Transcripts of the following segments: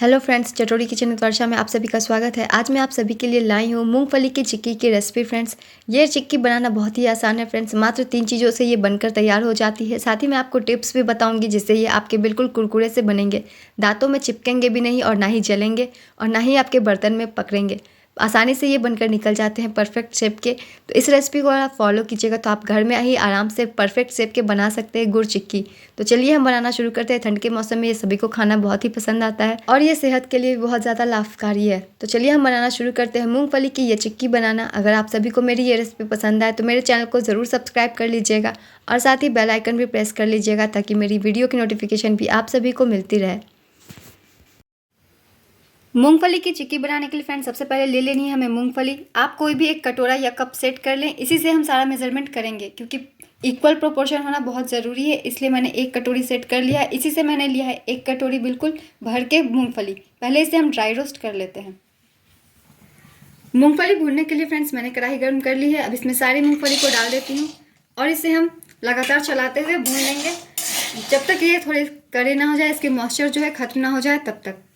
Hello friends, चटोरी kitchen with वर्षा में आप सभी का स्वागत है। आज मैं आप सभी के लिए लाई हूँ मूंगफली की चिक्की की रेसिपी। फ्रेंड्स, ये चिक्की बनाना बहुत ही आसान है। फ्रेंड्स, मात्र 3 चीज़ों से ये बनकर तैयार हो जाती है। साथ ही मैं आपको टिप्स भी बताऊंगी जिससे ये आपके बिल्कुल कुरकुरे से बनेंगे, दांतों में चिपकेंगे भी नहीं और ना ही जलेंगे और ना ही आपके बर्तन में पकड़ेंगे। आसानी से ये बनकर निकल जाते हैं परफेक्ट शेप के। तो इस रेसिपी को अगर आप फॉलो कीजिएगा तो आप घर में ही आराम से परफेक्ट शेप के बना सकते हैं गुड़ चिक्की। तो चलिए हम बनाना शुरू करते हैं। ठंड के मौसम में ये सभी को खाना बहुत ही पसंद आता है और ये सेहत के लिए भी बहुत ज़्यादा लाभकारी है। तो चलिए हम बनाना शुरू करते हैं मूंगफली की ये चिक्की बनाना। अगर आप सभी को मेरी ये रेसिपी पसंद आए तो मेरे चैनल को ज़रूर सब्सक्राइब कर लीजिएगा और साथ ही बेल आइकन भी प्रेस कर लीजिएगा ताकि मेरी वीडियो की नोटिफिकेशन भी आप सभी को मिलती रहे। मूंगफली की चिक्की बनाने के लिए फ्रेंड्स सबसे पहले ले लेनी है हमें मूंगफली। आप कोई भी एक कटोरा या कप सेट कर लें, इसी से हम सारा मेजरमेंट करेंगे क्योंकि इक्वल प्रोपोर्शन होना बहुत ज़रूरी है। इसलिए मैंने एक कटोरी सेट कर लिया है। इसी से मैंने लिया है एक कटोरी बिल्कुल भर के मूंगफली। पहले इसे हम ड्राई रोस्ट कर लेते हैं। मूंगफली भूनने के लिए फ्रेंड्स मैंने कढ़ाई गर्म कर ली है। अब इसमें सारी मूंगफली को डाल देती हूँ और इसे हम लगातार चलाते हुए भून लेंगे जब तक ये थोड़े कड़े ना हो जाए, इसके मॉइस्चर जो है खत्म ना हो जाए तब तक।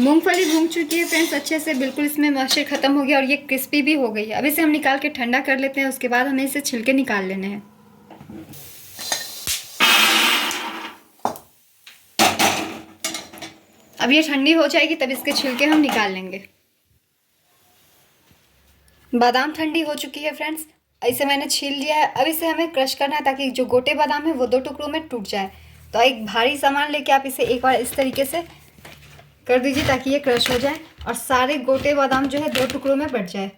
मूंगफली भून चुकी है फ्रेंड्स अच्छे से, बिल्कुल इसमें मॉइस्चर खत्म हो गया और ये क्रिस्पी भी हो गई है। अब इसे हम निकाल के ठंडा कर लेते हैं। उसके बाद हमें इसे छिलके निकाल लेने हैं। अब ये ठंडी हो जाएगी तब इसके छिलके हम निकाल लेंगे। बादाम ठंडी हो चुकी है फ्रेंड्स, इसे मैंने छील लिया है। अब इसे हमें क्रश करना है ताकि जो गोटे बादाम है वो 2 टुकड़ों में टूट जाए। तो एक भारी सामान लेके आप इसे एक बार इस तरीके से कर दीजिए ताकि ये क्रश हो जाए और सारे गोटे बादाम जो है 2 टुकड़ों में बट जाए।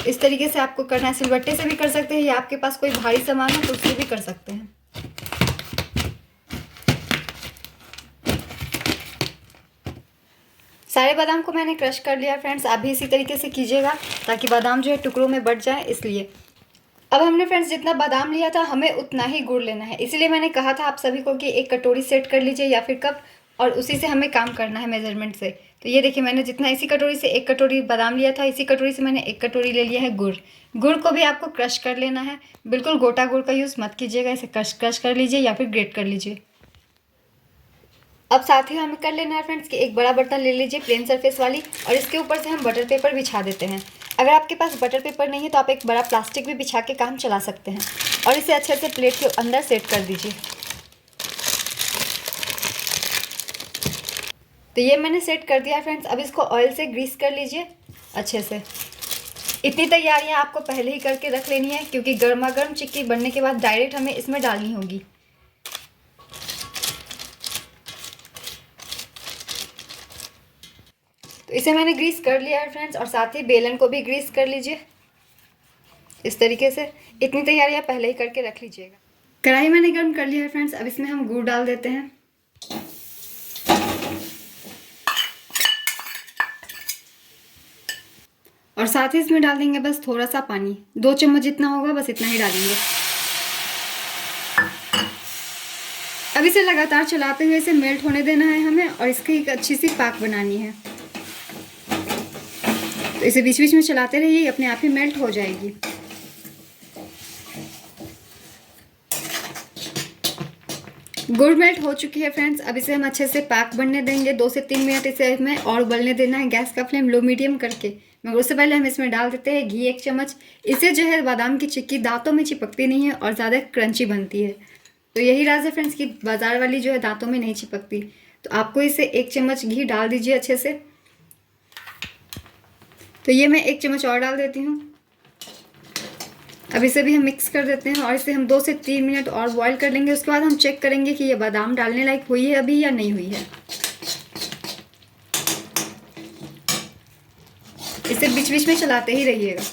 इस तरीके से आपको करना है। सिलबट्टे से भी कर सकते हैं या आपके पास कोई भारी सामान हो तो उससे भी कर सकते हैं। सारे बादाम को मैंने क्रश कर लिया फ्रेंड्स। आप भी इसी तरीके से कीजिएगा ताकि बादाम जो है टुकड़ों में बट जाए। इसलिए अब हमने फ्रेंड्स जितना बादाम लिया था हमें उतना ही गुड़ लेना है। इसीलिए मैंने कहा था आप सभी को कि एक कटोरी सेट कर लीजिए या फिर कप, और उसी से हमें काम करना है मेजरमेंट से। तो ये देखिए मैंने जितना इसी कटोरी से 1 कटोरी बादाम लिया था, इसी कटोरी से मैंने 1 कटोरी ले लिया है गुड़। गुड़ को भी आपको क्रश कर लेना है। बिल्कुल गोटा गुड़ का यूज़ मत कीजिएगा, इसे क्रश कर लीजिए या फिर ग्रेट कर लीजिए। अब साथ ही हमें कर लेना है फ्रेंड्स कि एक बड़ा बर्तन ले लीजिए प्लेन सरफेस वाली और इसके ऊपर से हम बटर पेपर बिछा देते हैं। अगर आपके पास बटर पेपर नहीं है तो आप एक बड़ा प्लास्टिक भी बिछा के काम चला सकते हैं और इसे अच्छे से प्लेट के अंदर सेट कर दीजिए। तो ये मैंने सेट कर दिया फ्रेंड्स। अब इसको ऑयल से ग्रीस कर लीजिए अच्छे से। इतनी तैयारियां आपको पहले ही करके रख लेनी है क्योंकि गर्मा गर्म चिक्की बनने के बाद डायरेक्ट हमें इसमें डालनी होगी। तो इसे मैंने ग्रीस कर लिया है फ्रेंड्स और साथ ही बेलन को भी ग्रीस कर लीजिए इस तरीके से। इतनी तैयारियां पहले ही करके रख लीजिएगा। कढ़ाई मैंने गर्म कर लिया है फ्रेंड्स। अब इसमें हम गुड़ डाल देते हैं और साथ ही इसमें डाल देंगे बस थोड़ा सा पानी। 2 चम्मच जितना होगा बस इतना ही डालेंगे। अब इसे लगातार चलाते हुए इसे मेल्ट होने देना है हमें और इसकी एक अच्छी सी पाक बनानी है। तो इसे बीच बीच में चलाते रहिए, अपने आप ही मेल्ट हो जाएगी। गुड़ मेल्ट हो चुकी है फ्रेंड्स। अब इसे हम अच्छे से पाक बनने देंगे। 2 से 3 मिनट इसे हमें और उबलने देना है। गैस का फ्लेम लो मीडियम करके। मगर उससे पहले हम इसमें डाल देते हैं घी 1 चम्मच। इससे जो है बादाम की चिक्की दांतों में चिपकती नहीं है और ज़्यादा क्रंची बनती है। तो यही राज है फ्रेंड्स कि बाजार वाली जो है दांतों में नहीं चिपकती। तो आपको इसे 1 चम्मच घी डाल दीजिए अच्छे से। तो ये मैं 1 चम्मच और डाल देती हूँ। अब इसे भी हम मिक्स कर देते हैं और इसे हम 2 से 3 मिनट और बॉईल कर लेंगे। उसके बाद हम चेक करेंगे कि ये बादाम डालने लायक हुई है अभी या नहीं हुई है। इसे बीच बीच में चलाते ही रहिएगा।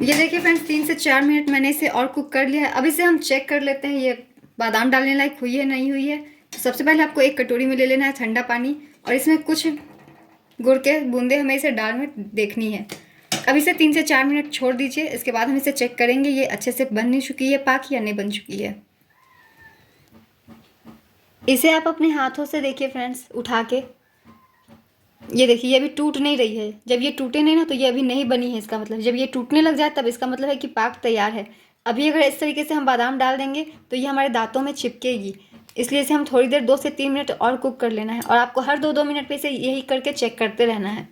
ये देखिए फ्रेंड्स 3 से 4 मिनट मैंने इसे और कुक कर लिया है। अब इसे हम चेक कर लेते हैं ये बादाम डालने लायक हुई है नहीं हुई है। तो सबसे पहले आपको एक कटोरी में ले लेना है ठंडा पानी और इसमें कुछ गुड़ के बूंदे हमें इसे डाल में देखनी है। अब इसे 3 से 4 मिनट छोड़ दीजिए। इसके बाद हम इसे चेक करेंगे ये अच्छे से बन चुकी है पाक या नहीं बन चुकी है। इसे आप अपने हाथों से देखिए फ्रेंड्स उठा के। ये देखिए ये अभी टूट नहीं रही है। जब ये टूटे नहीं ना तो ये अभी नहीं बनी है। इसका मतलब जब ये टूटने लग जाए तब इसका मतलब है कि पाक तैयार है। अभी अगर इस तरीके से हम बादाम डाल देंगे तो ये हमारे दांतों में चिपकेगी, इसलिए इसे हम थोड़ी देर 2 से 3 मिनट और कुक कर लेना है। और आपको हर 2-2 मिनट पे इसे यही करके चेक करते रहना है।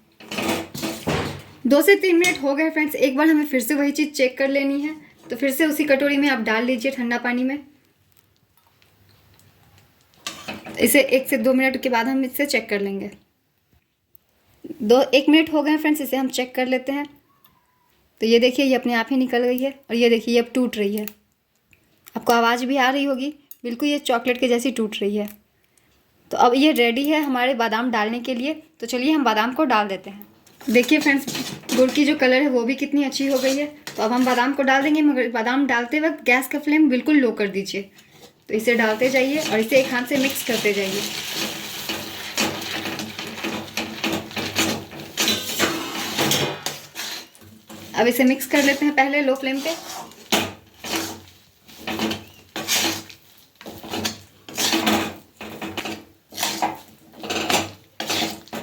2 से 3 मिनट हो गए फ्रेंड्स, एक बार हमें फिर से वही चीज़ चेक कर लेनी है। तो फिर से उसी कटोरी में आप डाल लीजिए ठंडा पानी में। इसे 1 से 2 मिनट के बाद हम इससे चेक कर लेंगे। 1 मिनट हो गए फ्रेंड्स, इसे हम चेक कर लेते हैं। तो ये देखिए ये अपने आप ही निकल गई है और ये देखिए ये अब टूट रही है। आपको आवाज़ भी आ रही होगी, बिल्कुल ये चॉकलेट के जैसी टूट रही है। तो अब ये रेडी है हमारे बादाम डालने के लिए। तो चलिए हम बादाम को डाल देते हैं। देखिए फ्रेंड्स, गुड़ की जो कलर है वो भी कितनी अच्छी हो गई है। तो अब हम बादाम को डाल देंगे, मगर बादाम डालते वक्त गैस का फ्लेम बिल्कुल लो कर दीजिए। तो इसे डालते जाइए और इसे एक हाथ से मिक्स करते जाइए। अब इसे मिक्स कर लेते हैं पहले लो फ्लेम पे।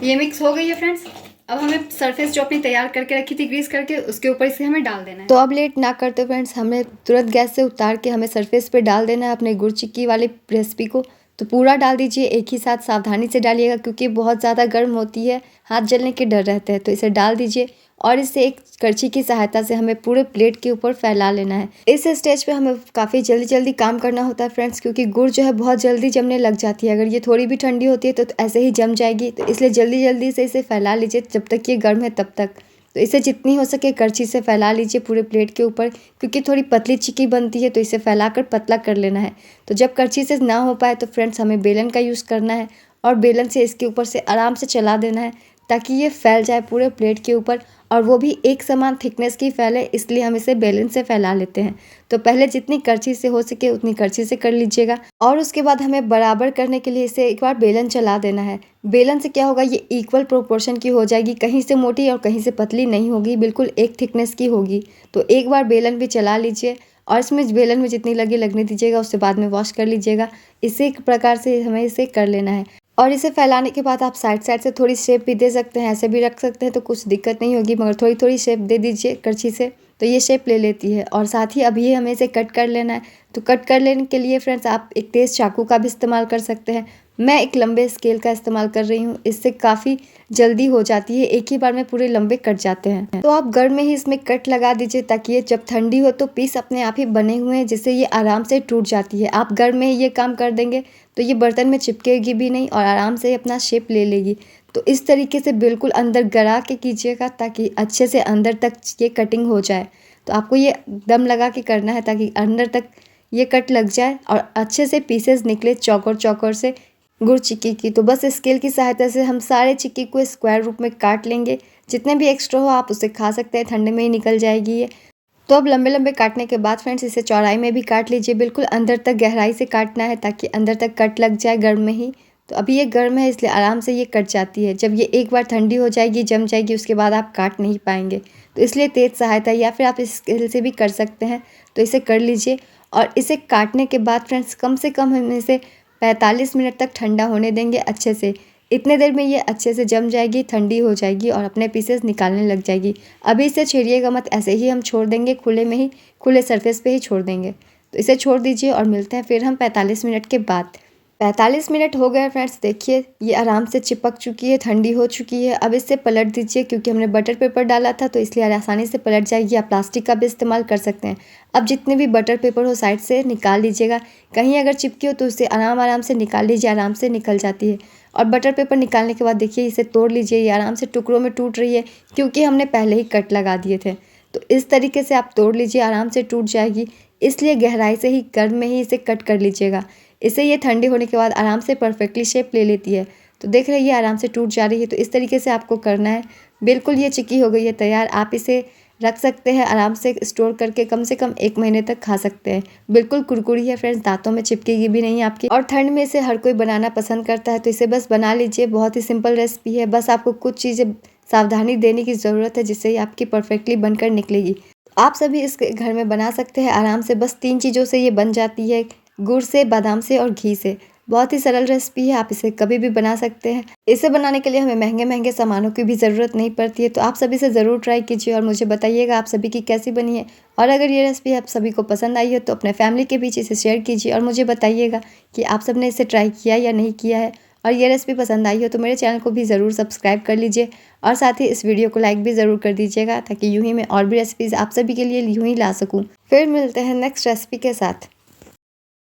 ये मिक्स हो गई है फ्रेंड्स। अब हमें सरफेस जो अपनी तैयार करके रखी थी ग्रीस करके, उसके ऊपर इसे हमें डाल देना है। तो अब लेट ना करते फ्रेंड्स, हमें तुरंत गैस से उतार के हमें सरफेस पे डाल देना है अपने गुड़ चिक्की वाली रेसिपी को। तो पूरा डाल दीजिए एक ही साथ, सावधानी से डालिएगा क्योंकि बहुत ज़्यादा गर्म होती है, हाथ जलने के डर रहते हैं। तो इसे डाल दीजिए और इसे एक करछी की सहायता से हमें पूरे प्लेट के ऊपर फैला लेना है। इस स्टेज पे हमें काफ़ी जल्दी जल्दी काम करना होता है फ्रेंड्स, क्योंकि गुड़ जो है बहुत जल्दी जमने लग जाती है। अगर ये थोड़ी भी ठंडी होती है तो ऐसे ही जम जाएगी। तो इसलिए जल्दी जल्दी से इसे फैला लीजिए जब तक ये गर्म है तब तक। तो इसे जितनी हो सके करछी से फैला लीजिए पूरे प्लेट के ऊपर, क्योंकि थोड़ी पतली चिक्की बनती है तो इसे फैलाकर पतला कर लेना है। तो जब करछी से ना हो पाए तो फ्रेंड्स हमें बेलन का यूज़ करना है और बेलन से इसके ऊपर से आराम से चला देना है ताकि ये फैल जाए पूरे प्लेट के ऊपर, और वो भी एक समान थिकनेस की फैले, इसलिए हम इसे बेलन से फैला लेते हैं। तो पहले जितनी करछी से हो सके उतनी करछी से कर लीजिएगा और उसके बाद हमें बराबर करने के लिए इसे एक बार बेलन चला देना है। बेलन से क्या होगा, ये इक्वल प्रोपोर्शन की हो जाएगी, कहीं से मोटी और कहीं से पतली नहीं होगी, बिल्कुल एक थिकनेस की होगी। तो एक बार बेलन भी चला लीजिए और इसमें बेलन में जितनी लगी लगने दीजिएगा, उससे बाद में वॉश कर लीजिएगा। इसी प्रकार से हमें इसे कर लेना है। और इसे फैलाने के बाद आप साइड साइड से थोड़ी शेप भी दे सकते हैं, ऐसे भी रख सकते हैं तो कुछ दिक्कत नहीं होगी, मगर थोड़ी थोड़ी शेप दे दीजिए करछी से, तो ये शेप ले लेती है। और साथ ही अभी हमें इसे कट कर लेना है। तो कट कर लेने के लिए फ्रेंड्स आप एक तेज़ चाकू का भी इस्तेमाल कर सकते हैं। मैं एक लंबे स्केल का इस्तेमाल कर रही हूँ, इससे काफ़ी जल्दी हो जाती है, एक ही बार में पूरे लंबे कट जाते हैं। तो आप गर्म में ही इसमें कट लगा दीजिए ताकि ये जब ठंडी हो तो पीस अपने आप ही बने हुए हैं, जिससे ये आराम से टूट जाती है। आप गर्म में ही ये काम कर देंगे तो ये बर्तन में चिपकेगी भी नहीं और आराम से अपना शेप ले लेगी। तो इस तरीके से बिल्कुल अंदर गड़ा के कीजिएगा ताकि अच्छे से अंदर तक ये कटिंग हो जाए। तो आपको ये दम लगा के करना है ताकि अंदर तक ये कट लग जाए और अच्छे से पीसेस निकले चौकोर चौकोर से गुड़ चिक्की की। तो बस स्केल की सहायता से हम सारे चिक्की को स्क्वायर रूप में काट लेंगे। जितने भी एक्स्ट्रा हो आप उसे खा सकते हैं, ठंडे में ही निकल जाएगी ये। तो अब लंबे लंबे काटने के बाद फ्रेंड्स इसे चौड़ाई में भी काट लीजिए, बिल्कुल अंदर तक गहराई से काटना है ताकि अंदर तक कट लग जाए गर्म में ही। तो अभी ये गर्म है इसलिए आराम से ये कट जाती है। जब ये एक बार ठंडी हो जाएगी, जम जाएगी, उसके बाद आप काट नहीं पाएंगे। तो इसलिए तेज़ सहायता या फिर आप इस स्केल से भी कर सकते हैं। तो इसे कर लीजिए और इसे काटने के बाद फ्रेंड्स कम से कम हम इसे 45 मिनट तक ठंडा होने देंगे अच्छे से। इतने देर में ये अच्छे से जम जाएगी, ठंडी हो जाएगी और अपने पीसेस निकालने लग जाएगी। अभी इसे छेड़िएगा मत, ऐसे ही हम छोड़ देंगे खुले में ही, खुले सरफेस पे ही छोड़ देंगे। तो इसे छोड़ दीजिए और मिलते हैं फिर हम 45 मिनट के बाद। 45 मिनट हो गए फ्रेंड्स, देखिए ये आराम से चिपक चुकी है, ठंडी हो चुकी है। अब इसे पलट दीजिए, क्योंकि हमने बटर पेपर डाला था तो इसलिए आसानी से पलट जाएगी। आप प्लास्टिक का भी इस्तेमाल कर सकते हैं। अब जितने भी बटर पेपर हो साइड से निकाल लीजिएगा, कहीं अगर चिपकी हो तो उसे आराम से निकाल लीजिए, आराम से निकल जाती है। और बटर पेपर निकालने के बाद देखिए इसे तोड़ लीजिए, ये आराम से टुकड़ों में टूट रही है क्योंकि हमने पहले ही कट लगा दिए थे। तो इस तरीके से आप तोड़ लीजिए, आराम से टूट जाएगी, इसलिए गहराई से ही गर्म में ही इसे कट कर लीजिएगा। इसे ये ठंडे होने के बाद आराम से परफेक्टली शेप ले लेती है। तो देख रहे हैं ये आराम से टूट जा रही है। तो इस तरीके से आपको करना है। बिल्कुल ये चिक्की हो गई है तैयार। आप इसे रख सकते हैं आराम से स्टोर करके, कम से कम 1 महीने तक खा सकते हैं। बिल्कुल कुरकुरी है फ्रेंड्स, दांतों में चिपकेगी भी नहीं आपकी। और ठंड में इसे हर कोई बनाना पसंद करता है, तो इसे बस बना लीजिए। बहुत ही सिंपल रेसिपी है, बस आपको कुछ चीज़ें सावधानी देने की ज़रूरत है जिससे ये आपकी परफेक्टली बनकर निकलेगी। आप सभी इसके घर में बना सकते हैं आराम से। बस 3 चीज़ों से ये बन जाती है, गुड़ से, बादाम से और घी से। बहुत ही सरल रेसिपी है, आप इसे कभी भी बना सकते हैं। इसे बनाने के लिए हमें महंगे सामानों की भी ज़रूरत नहीं पड़ती है। तो आप सभी से ज़रूर ट्राई कीजिए और मुझे बताइएगा आप सभी की कैसी बनी है। और अगर ये रेसिपी आप सभी को पसंद आई हो तो अपने फैमिली के बीच इसे शेयर कीजिए और मुझे बताइएगा कि आप सब ने इसे ट्राई किया या नहीं किया है। और ये रेसिपी पसंद आई हो तो मेरे चैनल को भी ज़रूर सब्सक्राइब कर लीजिए और साथ ही इस वीडियो को लाइक भी ज़रूर कर दीजिएगा, ताकि यूँ ही मैं और भी रेसिपीज़ आप सभी के लिए यूँ ही ला सकूँ। फिर मिलते हैं नेक्स्ट रेसिपी के साथ।